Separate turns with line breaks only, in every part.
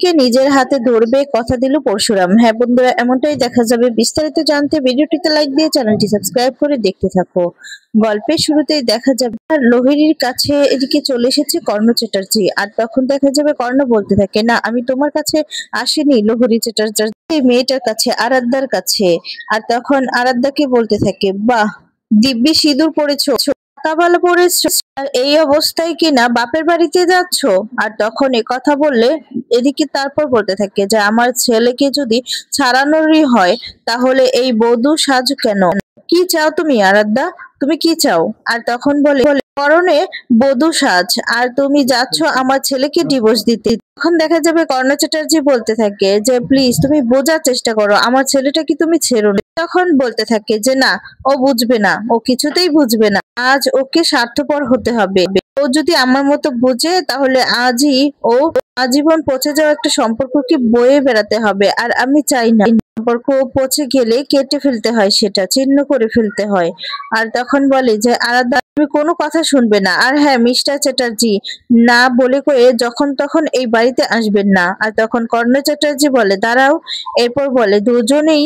তটিনীকে নিজের হাতে ধরবে কথা দিল পরশুরাম। হ্যাঁ বন্ধুরা, এমনটাই দেখা যাবে। বিস্তারিত জানতে ভিডিওটিতে লাইক দিয়ে চ্যানেলটি সাবস্ক্রাইব করে দেখতে থাকো। গল্পের শুরুতেই দেখা যাবে লোহিনীর কাছে এদিকে চলে এসেছে কর্ণ চ্যাটার্জি। আর তখন দেখা যাবে কর্ণ বলতে থাকে, না আমি তোমার কাছে আসিনি লোহিনী চ্যাটার্জি, এই মেয়েটার কাছে, আরাধ্যার কাছে। আর তখন আরাধ্যাকে বলতে থাকে, বাহ দিব্যি সিঁদুর পড়েছো, কাবালা পড়েছো, আর এই অবস্থায় কিনা বাপের বাড়িতে যাচ্ছ। আর তখন এ কথা বললে এদিকে তারপর বলতে থাকে যে আমার ছেলেকে যদি ছাড়ানোরই হয় তাহলে এই বধূ সাজ কেন? কি চাও তুমি আরাধ্যা, তুমি কি চাও? আর তখন বলে পরনে বধূ সাজ, আর তুমি যাচ্ছ আমার ছেলেকে ডিভোর্স দিতে। তখন দেখা যাবে কর্ণ চ্যাটার্জি বলতে থাকে যে প্লিজ তুমি বোঝার চেষ্টা করো, আমার ছেলেটাকে তুমি ছেড়ো না। তখন বলতে থাকে যে না, ও বুঝবে না, ও কিছুতেই বুঝবে না, আজ ওকে স্বার্থপর হতে হবে। ও যদি আমার মতো বুঝে তাহলে আজই ও আজীবন পচে যাওয়া একটা সম্পর্ককে বয়ে বেড়াতে হবে, আর আমি চাই না। সম্পর্ক পচে গেলে কেটে ফেলতে হয়, সেটা ছিন্ন করে ফেলতে হয়। আর তখন বলে যে আলাদা তুমি কোনো কথা শুনবে না, আর হ্যাঁ মিস্টার চ্যাটার্জি না বলে কয়ে যখন তখন এই বাড়িতে আসবেন না। আর তখন কর্ণ চ্যাটার্জি বলে দাঁড়াও। এরপর বলে দুজনেই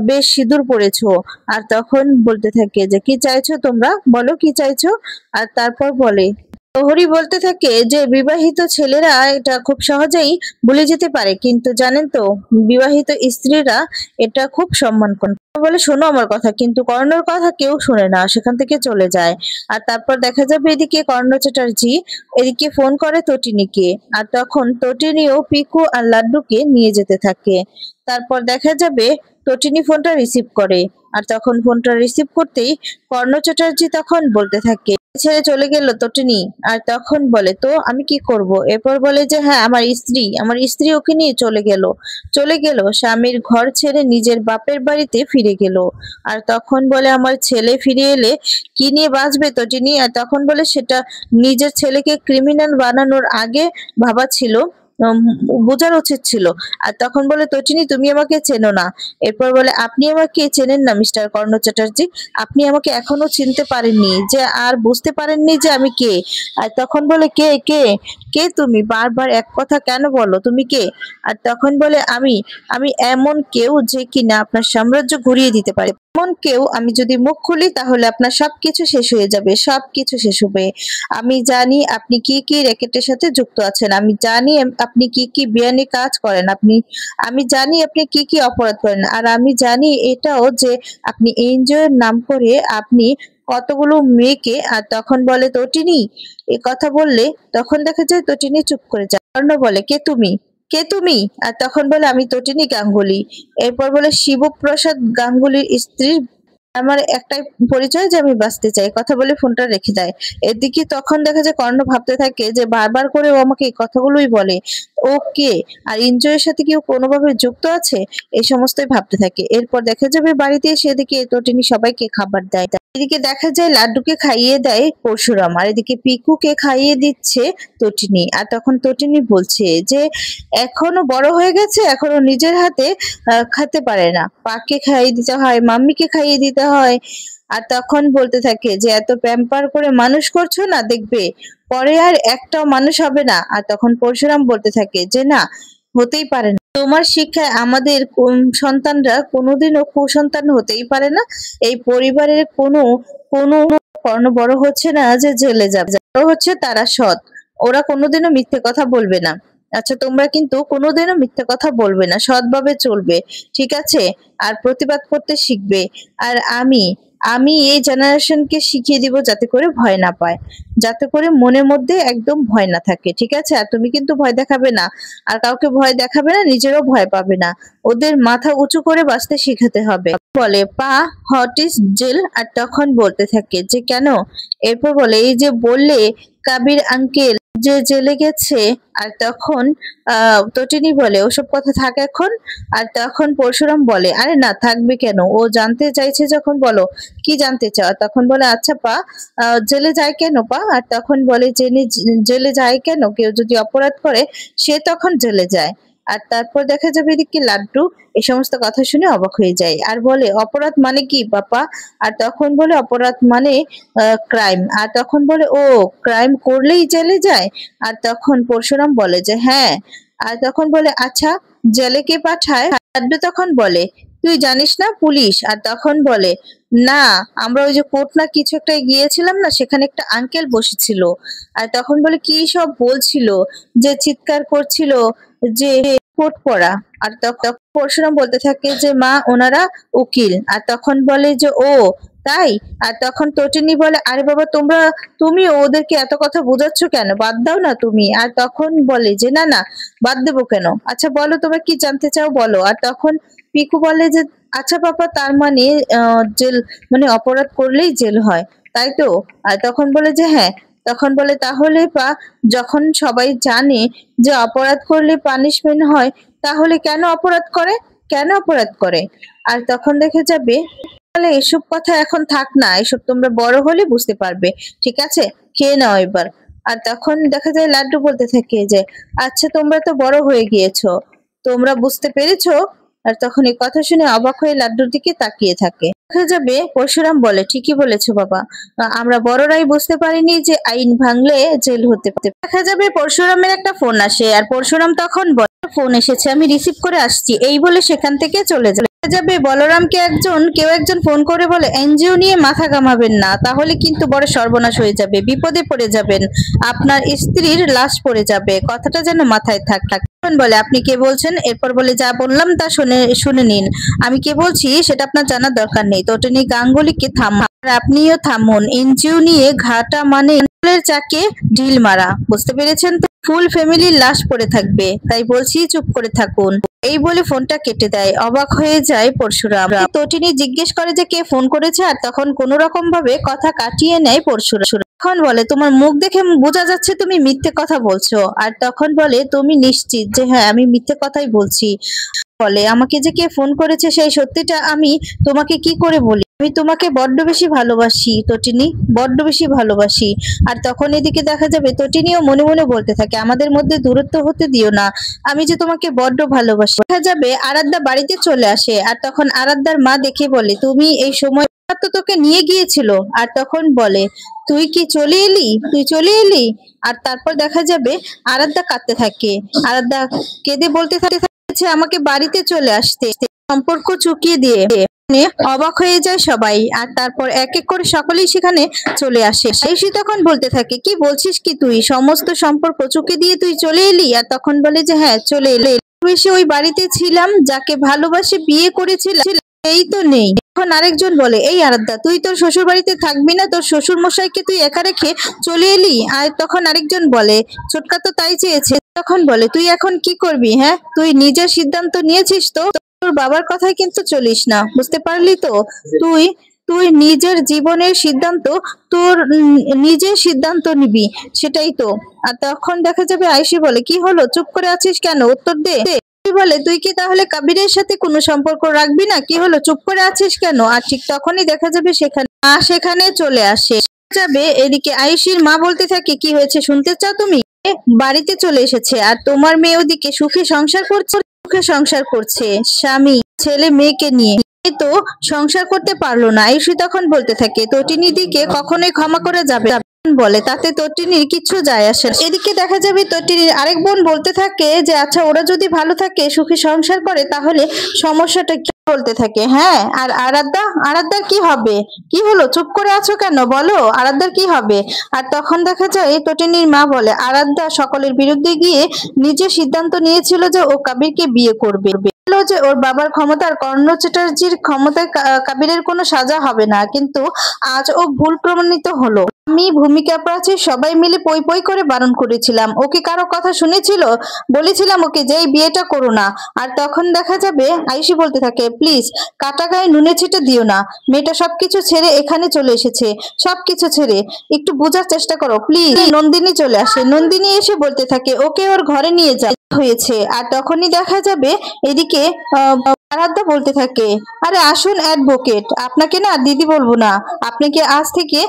বেশ সিঁদুর পড়েছো। আর তখন বলতে থাকে যে কি চাইছো তোমরা, বলো কি চাইছো। আর তারপর বলে প্রহরী বলতে থাকে যে বিবাহিত ছেলেরা এটা খুব সহজেই ভুলে যেতে পারে, কিন্তু জানেন তো বিবাহিত স্ত্রীরা এটা খুব সম্মান করে। বলে শোনো আমার কথা, কিন্তু কর্ণর কথা কেউ শোনে না, সেখান থেকে চলে যায়। আর তারপর দেখা যাবে এদিকে কর্ণ চ্যাটার্জি এদিকে ফোন করে তটিনীকে। আর তখন তটিনীও পিকু আর লাড্ডুকে নিয়ে যেতে থাকে। তারপর দেখা যাবে তটিনী ফোনটা রিসিভ করে। আর তখন ফোনটা রিসিভ করতেই কর্ণ চ্যাটার্জি তখন বলতে থাকে ছেড়ে চলে গেল তটিনী। আর তখন বলে তো আমি কি করব? এরপর বলে যে হ্যাঁ আমার স্ত্রী ওকে নিয়ে চলে গেল স্বামীর ঘর ছেড়ে নিজের বাপের বাড়িতে ফিরে গেল। আর তখন বলে আমার ছেলে ফিরে এলে কি নিয়ে বাঁচবে তটিনী? আর তখন বলে সেটা নিজের ছেলেকে ক্রিমিনাল বানানোর আগে ভাবা ছিল, বোঝার উচিত ছিল। আর তখন বলে তটিনী তুমি আমাকে চেনো না। এরপর বলে আপনি আমাকে চেনেন না মিস্টার কর্ণ চ্যাটার্জি, আপনি আমাকে এখনো চিনতে পারেননি, যে আর বুঝতে পারেননি যে আমি কে। আর তখন বলে কে কে কে তুমি বারবার এক কথা কেন বলো, তুমি কে? আর তখন বলে আমি আমি এমন কেউ যে কিনা আপনার সাম্রাজ্য ঘুরিয়ে দিতে পারে, এমন কেউ আমি যদি মুখ খুলি তাহলে আপনার সবকিছু শেষ হয়ে যাবে, সবকিছু শেষ হবে। আমি জানি আপনি কি কি র্যাকেটের সাথে যুক্ত আছেন, আমি জানি আপনি কি কি বেআইনি কাজ করেন, আমি জানি আপনি কি কি অপরাধ করেন, আর আমি জানি এটাও যে আপনি এনজিওর নাম করে আপনি কতগুলো মেয়েকে। আর তখন বলে তটিনী এ কথা বললে তখন দেখা যায় তটিনী চুপ করে যায়। কর্ণ বলে কে তুমি, কে তুমি? আর তখন বলে আমি তটিনী গাঙ্গুলি। এরপর বলে শিবপ্রসাদ গাঙ্গুলির স্ত্রী, আমার একটাই পরিচয় যে আমি বাঁচতে চাই, কথা বলে ফোনটা রেখে দেয়। এদিকে তখন দেখা যায় কর্ণ ভাবতে থাকে যে বারবার করে ও আমাকে এই কথাগুলোই বলে, ও কে, আর এনজয়ের সাথে কি ও কোনোভাবে যুক্ত আছে, এই সমস্তই ভাবতে থাকে। এরপর দেখা যাবে বাড়িতে এসে এদিকে তটিনী সবাইকে খাবার দেয়। এদিকে দেখা যায় লাড্ডুকে খাইয়ে দেয় পরশুরাম, আর এদিকে পিকুকে খাইয়ে দিচ্ছে তটিনী। আর তখন তটিনী বলছে যে এখনো বড় হয়ে গেছে, এখনো নিজের হাতে খেতে পারে না, পাকে খাইয়ে দিতে হয়, মাম্মিকে খাইয়ে দিতে হয়। আর তখন বলতে থাকে যে এত প্যাম্পার করে মানুষ করছো না, দেখবে পরে আর একটাও মানুষ হবে না। আর তখন পরশুরাম বলতে থাকে যে না, হতেই পারে না, তোমার শিক্ষায় আমাদের সন্তানরা কোনোদিনও কুসন্তান হতেই পারে না। এই পরিবারের কোনো কোনো কর্ণ বড় হচ্ছে না যে জেলে যাবে, বড় হচ্ছে তারা সৎ, ওরা কোনোদিনও মিথ্যে কথা বলবে না। আচ্ছা তোমরা কিন্তু কোনোদিনও মিথ্যে কথা বলবে না, সৎভাবে চলবে, ঠিক আছে? আর প্রতিবাদ করতে শিখবে। আর আমি আমি এই জেনারেশনকে শিখিয়ে দিব যাতে করে ভয় না পায়, যাতে করে মনের মধ্যে একদম ভয় না থাকে, ঠিক আছে? আর তুমি কিন্তু ভয় দেখাবে না, আর কাউকে ভয় দেখাবে না, নিজেরও ভয় পাবে না। ওদের মাথা উঁচু করে বাঁচতে শিখাতে হবে। বলে পা হোয়াট ইজ জেল? আর তখন বলতে থাকে যে কেন? এরপর বলে এই যে বললে কাবির আঙ্কেল যে জেলে গেছে। আর তখন তটিনী বলে ওসব কথা থাক এখন। আর তখন পরশুরাম বলে আরে না থাকবে কেন, ও জানতে চাইছে যখন বলো কি জানতে চাও। তখন বলে আচ্ছা পা জেলে যায় কেন পা? আর তখন বলে জেলে যায় কেন, কেউ যদি অপরাধ করে সে তখন জেলে যায়। আর তারপর দেখা যাবে এদিকে লাড্ডু এই সমস্ত কথা শুনে অবাক হয়ে যায়, আর বলে অপরাধ মানে কি বাপা? আর তখন বলে অপরাধ মানে ক্রাইম। আর তখন বলে ও ক্রাইম করলেই জেলে যায়? আর তখন পরশুরাম বলে যে হ্যাঁ, আর তখন বলে আচ্ছা জেলে কে পাঠায়? লাড্ডু তখন বলে তুই জানিস না, পুলিশ। আর তখন বলে না, আমরা ওই যে কোর্ট না কিছু একটা গিয়েছিলাম না, সেখানে একটা আঙ্কেল বসেছিল। আর তখন বলে কি সব বলছিল, যে চিৎকার করছিল, যে কোট পরা। আর তখন পরশুরাম বলতে থাকে যে মা ওনারা উকিল। আর তখন বলে যে ও তাই। আর তখন তটিনী বলে আরে বাবা তুমি ওদেরকে এত কথা বোঝাচ্ছ কেন, বাদ দাও না তুমি। আর তখন বলে যে না না, বাদ দেবো কেন, আচ্ছা বলো তোমরা কি জানতে চাও বলো। আর তখন পিকু বলে যে আচ্ছা পাপা, তার মানে জেল মানে অপরাধ করলেই জেল হয়, তাই তো? আর তখন বলে যে হ্যাঁ। তখন বলে তাহলে যখন সবাই জানে যে অপরাধ করলে পানিশমেন্ট হয়, তাহলে কেন অপরাধ করে, কেন অপরাধ করে? আর তখন দেখে যাবে তাহলে এসব কথা এখন থাক না, এসব তোমরা বড় হলে বুঝতে পারবে, ঠিক আছে, খেয়ে নাও এবার। আর তখন দেখা যায় লাড্ডু বলতে থাকে যে আচ্ছা তোমরা তো বড় হয়ে গিয়েছো, তোমরা বুঝতে পেরেছো। আর তখন এই কথা শুনে অবাক হয়ে লাড্ডুর দিকে তাকিয়ে থাকে। দেখা যাবে পরশুরাম বলে ঠিকই বলেছো বাবা, আমরা বড়রাই বুঝতে পারিনি যে আইন ভাঙলে জেল হতে পারে। দেখা যাবে পরশুরামের একটা ফোন আসে, আর পরশুরাম তখন বলে ফোন এসেছে, আমি রিসিভ করে আসছি, এই বলে সেখান থেকে চলে যায়। যাবে বলরামকে কেউ একজন ফোন করে বলে এনজিও নিয়ে মাথা ঘামাবেন না, তাহলে কিন্তু বড় সর্বনাশ হয়ে যাবে, বিপদে পড়ে যাবেন, আপনার স্ত্রীর লাশ পড়ে যাবে, কথাটা যেন মাথায় থাক। বলে আপনি কে বলছেন? এরপর বলে যা বললাম তা শুনে নিন, আমি কে বলছি সেটা আপনার জানার দরকার নেই। তটিনী গাঙ্গুলিকে থামান, আর আপনিও থামুন, এনজিও নিয়ে ঘাটা মানে চাকে ঢিল মারা, বুঝতে পেরেছেন তো? ফুল ফ্যামিলির লাশ পড়ে থাকবে, তাই বলছি চুপ করে থাকুন। এই বলে ফোনটা কেটে দেয়। অবাক হয়ে যায় পরশুরাম। তটিনী জিজ্ঞেস করে যে কে ফোন করেছে, আর তখন কোনো রকম ভাবে কথা কাটিয়ে নেয় পরশুরাম। তখন বলে তোমার মুখ দেখে বোঝা যাচ্ছে তুমি মিথ্যে কথা বলছো। আর তখন বলে তুমি নিশ্চিত যে হ্যাঁ আমি মিথ্যে কথাই বলছি? বলে আমাকে যে কে ফোন করেছে সেই সত্যিটা আমি তোমাকে কি করে বলি, আমি তোমাকে বড্ড বেশি ভালোবাসি তটিনী, বড্ড বেশি ভালোবাসি। আর তখন এদিকে দেখা যাবে তটিনীও মনে মনে বলতে থাকে আমাদের মধ্যে দূরত্ব হতে দিও না, আমি যে তোমাকে বড্ড ভালোবাসি। দেখা যাবে আরাধ্যা বাড়িতে চলে আসে, আর তখন আরাধ্যার মা দেখে বলে তুমি এই সময় তো তোকে নিয়ে গিয়েছিল। আর তখন বলে তুই কি চলে এলি, তুই চলে এলি। আর তারপর দেখা যাবে আরাধ্যা কাঁদতে থাকে, আরাধ্যা কেঁদে বলতে থাকে আমাকে বাড়িতে চলে আসতে, সম্পর্ক চুকিয়ে দিয়ে। অবাক হয়ে যায় সবাই। আর তারপর এক এক করে সকলেই সেখানে চলে আসে। আয়ুষী তখন বলতে থাকে কি বলছিস কি, তুই সমস্ত সম্পর্ক চুকিয়ে দিয়ে তুই চলে এলি? আর তখন বলে যে হ্যাঁ চলে এলি, এসে ওই বাড়িতে ছিলাম, যাকে ভালোবাসে বিয়ে করেছিলাম এই তো নেই। এখন আরেকজন বলে এই আরাধ্যা তুই তোর শ্বশুর বাড়িতে থাকবি না, তোর শ্বশুর মশাইকে তুই একা রেখে চলে এলি। আর তখন আরেকজন বলে ছোটকা তো তাই চেয়েছে। তখন বলে তুই এখন কি করবি, হ্যাঁ তুই নিজের সিদ্ধান্ত নিয়েছিস তো, তোর বাবার কথায় কিন্তু চলিস না, বুঝতে পারলি তো? তুই তুই নিজের জীবনের সিদ্ধান্ত, তোর নিজের সিদ্ধান্ত নিবি, সেটাই তো। আর তখন দেখা যাবে আয়ুষী বলে কি হলো, চুপ করে আছিস কেন, উত্তর দে। বলে তুই কি তাহলে কাবিরের সাথে কোনো সম্পর্ক রাখবি না, কি হলো চুপ করে আছিস কেন? আর ঠিক তখনই দেখা যাবে সেখানে চলে আসে যাবে। এদিকে আয়ুষীর মা বলতে থাকে কি হয়েছে শুনতে চাও তুমি? বাড়িতে চলে এসেছে, আর তোমার মেয়ে ওদিকে সুখে সংসার করছে স্বামী ছেলে মেয়েকে নিয়ে, তো সংসার করতে পারলো না। আয়ুষী তখন বলতে থাকে তটিনী দিকে কখনোই ক্ষমা করে যাবে বলে তাতে তটিনীর কিছু যায় আসে। এদিকে দেখা যাবে তটিনীর আরেক বোন বলতে থাকে যে আচ্ছা ওরা যদি ভালো থাকে সুখী সংসার করে তাহলে সমস্যাটা কি? বলতে থাকে হ্যাঁ আর আরাধ্যার কি হবে, কি হলো চুপ করে আছো কেন, বলো আরাধ্যার কি হবে? আর তখন দেখা যায় তটিনীর মা বলে আরাধ্যা সকলের বিরুদ্ধে গিয়ে নিজে সিদ্ধান্ত নিয়েছিল যে ও কাবিরকে বিয়ে করবে, যে ওর বাবার ক্ষমতার কর্ণ চ্যাটার্জির ক্ষমতায় কাবিরের কোনো সাজা হবে না, কিন্তু আজ ও ভুল প্রমাণিত হলো। আমি ভূমিকা প্রাচীর সবাই মিলে পই পই করে বারণ করেছিলাম, ওকে কারো কথা শুনেছিল? বলেছিলাম ওকে যে এই বিয়েটা করো না। আর তখন দেখা যাবে আয়ুষী বলতে থাকে প্লিজ কাটা গায়ে নুনে ছিটে দিও না, মেয়েটা সবকিছু ছেড়ে এখানে চলে এসেছে, সবকিছু ছেড়ে একটু বোঝার চেষ্টা করো প্লিজ। নন্দিনী চলে আসে, নন্দিনী এসে বলতে থাকে ওকে ওর ঘরে নিয়ে যায় হয়েছে। আর তখনই দেখা যাবে এদিকে আরাধ্যা বলতে থাকে আরে আসুন অ্যাডভোকেট, আপনাকে না দিদি বলবো না, আপনাকে আজ থেকে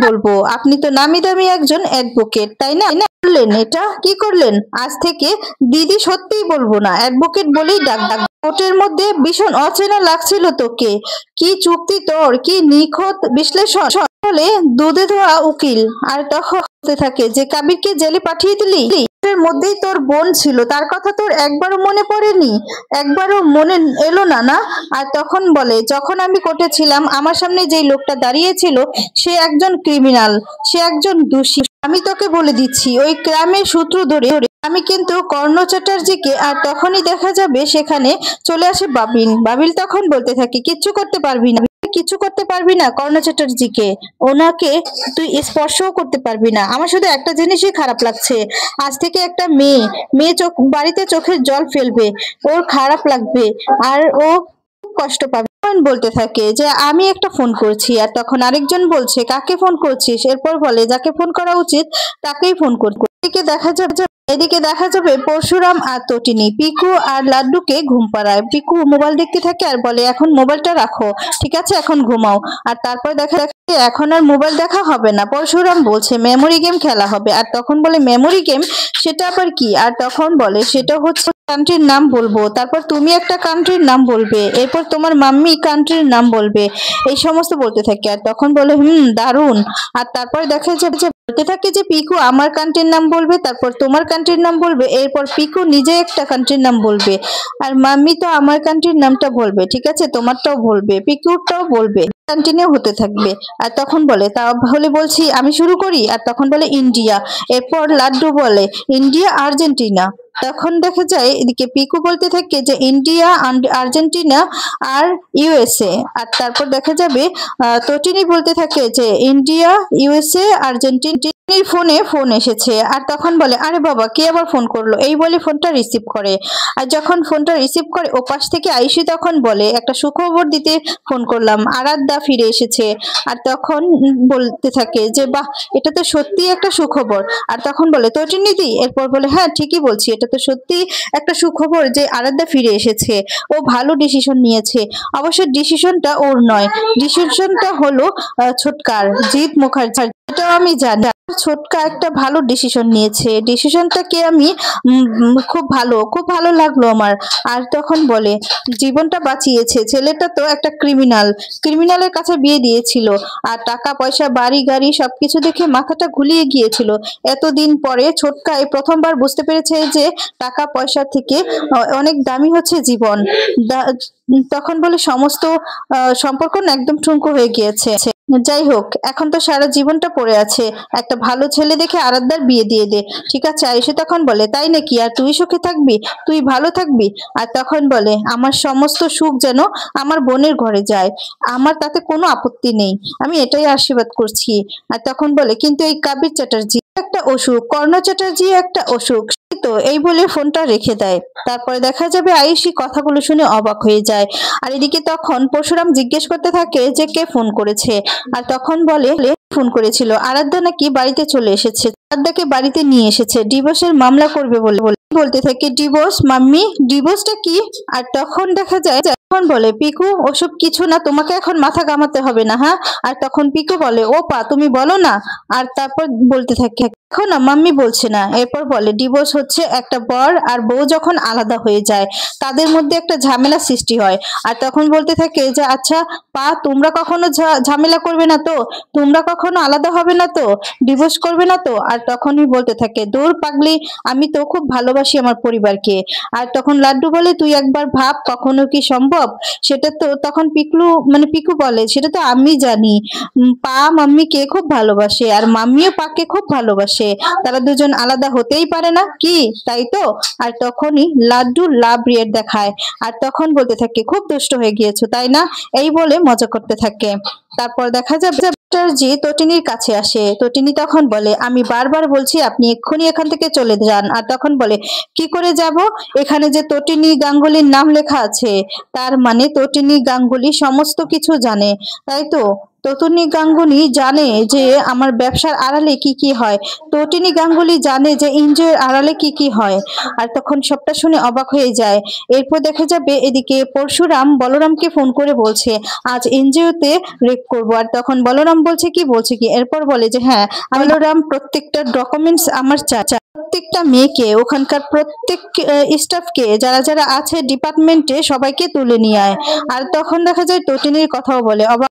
বলবো, আপনি তো নামি দামি একজন অ্যাডভোকেট তাই না? করলেন এটা কি করলেন, আজ থেকে দিদি সত্যিই বলবো না, অ্যাডভোকেট বলেই ডাক কোর্টের মধ্যে ভীষণ অচেনা লাগছিল তোকে। কি চুক্তি তোর, কি নিখুঁত বিশ্লেষণ। বলে দুধে ধোয়া উকিল। আর তখন বলতে থাকে যে কাবিরকে জেলে পাঠিয়ে দিলি। এর মধ্যেই তোর বোন ছিল, তার কথা তোর একবারও মনে পড়েনি, একবারও মনে এলো না না? আর তখন বলে যখন আমি কোর্টে ছিলাম আমার সামনে যেই লোকটা দাঁড়িয়েছিল সে একজন ক্রিমিনাল, সে একজন দোষী। আমি তোকে বলে দিচ্ছি ওই ক্রাইমের সূত্র ধরে আমি কিন্তু কর্ণ চ্যাটার্জিকে। আর তখনই দেখা যাবে সেখানে চলে আসে বাবিল। বাবিল তখন বলতে থাকে কিচ্ছু করতে পারবি না, কিছু করতে পারবি না কর্ণ চ্যাটার্জিকে, ওনাকে তুই স্পর্শও করতে পারবি না। আমার শুধু একটা জিনিসই খারাপ লাগছে, আজ থেকে একটা মেয়ে মেয়ে চোখ বাড়িতে চোখের জল ফেলবে, ওর খারাপ লাগবে আর ও কষ্ট পাবে। বলতে থাকে যে আমি একটা ফোন করছি। আর তখন আরেকজন বলছে কাকে ফোন করছিস? এরপর বলে যাকে ফোন করা উচিত তাকেই ফোন করতে। এদিকে দেখা যাবে পরশুরাম আর তটিনী পিকু আর লাড্ডুকে ঘুম পাড়ায়। পিকু মোবাইল দেখতে থাকে আর বলে এখন মোবাইলটা রাখো, ঠিক আছে এখন ঘুমাও। আর তারপর দেখা যাচ্ছে এখন আর মোবাইল দেখা হবে না, পরশুরাম বলছে মেমোরি গেম খেলা হবে। আর তখন বলে মেমোরি গেম, সেটা আবার কি? আর তখন বলে সেটা হচ্ছে কান্ট্রির নাম বলবো, তারপর তুমি একটা কান্ট্রির নাম বলবে, এরপর তোমার মাম্মি কান্ট্রির নাম বলবে, এই সমস্ত বলতে থাকে। আর তখন বলে দারুণ। আর তারপর দেখা যাবে যে বলতে থাকে যে পিকু আমার কান্ট্রির নাম বলবে, তারপর তোমার কান্ট্রির নাম বলবে, এরপর পিকু নিজে একটা কান্ট্রির নাম বলবে, আর মাম্মি তো আমার কান্ট্রির নামটা বলবে, ঠিক আছে তোমারটাও বলবে, পিকুরটাও বলবে, কন্টিনিউ হতে থাকবে। আর তখন বলে তাহলে বলছি আমি শুরু করি। আর তখন বলে ইন্ডিয়া, এরপর লাড্ডু বলে ইন্ডিয়া আর্জেন্টিনা। তখন দেখা যায় এদিকে পিকু বলতে থাকে যে ইন্ডিয়া আর্জেন্টিনা আর ইউএসএ। আর তারপর দেখা যাবে তটিনী বলতে থাকে যে ইন্ডিয়া ইউএসএ আর্জেন্টিনা। ফোনে ফোন এসেছে আর তখন বলে আরে বাবা কে আবার ফোন করলো, এই বলে ফোনটা রিসিভ করে। আর যখন ফোনটা রিসিভ করে ওপাশ থেকে আয়ুষী তখন বলে একটা সুখবর দিতে ফোন করলাম, আরাধ্যা ফিরে এসেছে। আর তখন বলতে থাকে যে বাহ এটা তো সত্যি একটা সুখবর। আর তখন বলে তটিনীদি, এরপর বলে হ্যাঁ ঠিকই বলছি, এটা তো সত্যি একটা সুখবর যে আরাধ্যা ফিরে এসেছে, ও ভালো ডিসিশন নিয়েছে। অবশ্য ডিসিশনটা ওর নয়, ডিসিশনটা হলো ছোটকার জিৎ মুখার্জি, এটাও আমি জানি। ছোটকা একটা ভালো ডিসিশন নিয়েছে, ডিসিশনটাকে আমি খুব ভালো লাগলো আমার। আর তখন বলে জীবনটা বাঁচিয়েছে, ছেলেটা তো একটা ক্রিমিনালের কাছে বিয়ে দিয়েছিল আর টাকা পয়সা বাড়ি গাড়ি সবকিছু দেখে মাথাটা ঘুলিয়ে গিয়েছিল। এতদিন পরে ছোটকা এই প্রথমবার বুঝতে পেরেছে যে টাকা পয়সা থেকে অনেক দামি হচ্ছে জীবন। তখন বলে সমস্ত সম্পর্ক না একদম ঠুনকো হয়ে গিয়েছে। যাই হোক এখন তো সারা জীবনটা পড়ে আছে, একটা ভালো ছেলে দেখে আরাধ্যার বিয়ে দিয়ে দে, ঠিক আছে? আয়ুষী তখন বলে তাই নাকি? আর তুই সুখে থাকবি, তুই ভালো থাকবি। আর তখন বলে আমার সমস্ত সুখ যেন আমার বোনের ঘরে যায়, আমার তাতে কোনো আপত্তি নেই, আমি এটাই আশীর্বাদ করছি। আর তখন বলে কিন্তু এই কাবির চ্যাটার্জি একটা অসুখ, কর্ণ চ্যাটার্জি একটা অসুখ, তো এই বলে ফোনটা রেখে দেয়। তারপরে দেখা যাবে আয়ুষী কথাগুলো শুনে অবাক হয়ে যায়। আর এদিকে তখন পরশুরাম জিজ্ঞেস করতে থাকে যে কে ফোন করেছে। আর তখন বলে ফোন করেছিল আরাধ্যা নাকি বাড়িতে চলে এসেছে, আরাধ্যাকে বাড়িতে নিয়ে এসেছে ডিভোর্সের মামলা করবে বলে। বলতে থাকে ডিভোর্স? মাম্মি ডিভোর্সটা কি? আর তখন দেখা যায় তখন বলে পিকু ওসব কিছু না, তোমাকে এখন মাথা ঘামাতে হবে না, হ্যাঁ? আর তখন পিকু বলে ও পা তুমি বলো না। আর তারপর বলতে থাকে এখন না মাম্মি বলছে না। এরপর বলে ডিভোর্স হচ্ছে একটা বর আর বউ যখন আলাদা হয়ে যায় তাদের মধ্যে একটা ঝামেলা সৃষ্টি হয়। আর তখন বলতে থাকে যে আচ্ছা পা তোমরা কখনো ঝামেলা করবে না তো, তোমরা কখনো আলাদা হবে না তো, ডিভোর্স করবে না তো? আর তখনই বলতে থাকে দূর পাগলি, আমি তো খুব ভালোবাসি আমার পরিবারকে। আর তখন লাড্ডু বলে তুই একবার ভাব কখনো কি সম্ভব? সেটা তো তখন পিকু বলে সেটা তো আমি জানি, পা মাম্মিকে খুব ভালোবাসে আর মাম্মিও পাকে খুব ভালোবাসে, তারা দুজন আলাদা হতেই পারে না কি, তাই তো? আর তখনই লাড্ডু লাভ রিয়েট দেখায়। আর তখন বলতে থাকে খুব দুষ্ট হয়ে গিয়েছো তাই না, এই বলে মজা করতে থাকে। তারপর দেখা যাবে চ্যাটার্জি তটিনীর কাছে আসে। তটিনী তখন বলে আমি বারবার বলছি আপনি এক্ষুনি এখান থেকে চলে যান। আর তখন বলে কি করে যাব, এখানে যে তটিনী গাঙ্গুলির নাম লেখা আছে তার মানে তটিনী গাঙ্গুলি সমস্ত কিছু জানে, তাই তো? তটিনী গাঙ্গুলি জানে যে আমার ব্যবসার আড়ালে কি কি হয়। তটিনী গাঙ্গুলি জানে যে এনজিওর আড়ালে কি কি হয়। আর তখন সবটা শুনে অবাক হয়ে যায়। এরপর দেখা যাবে এদিকে পরশুরাম বলরামকে ফোন করে বলছে আজ এনজিওতে রেক করবো। আর তখন বলরাম বলছে কি এরপর বলে যে হ্যাঁ বলরাম প্রত্যেকটা ডকুমেন্টস আমার চাই, প্রত্যেকটা মেয়েকে ওখানকার প্রত্যেক স্টাফকে যারা যারা আছে ডিপার্টমেন্টে সবাইকে তুলে নিয়ে আয়। আর তখন দেখা যায় তটিনীর কথাও বলে। অবাক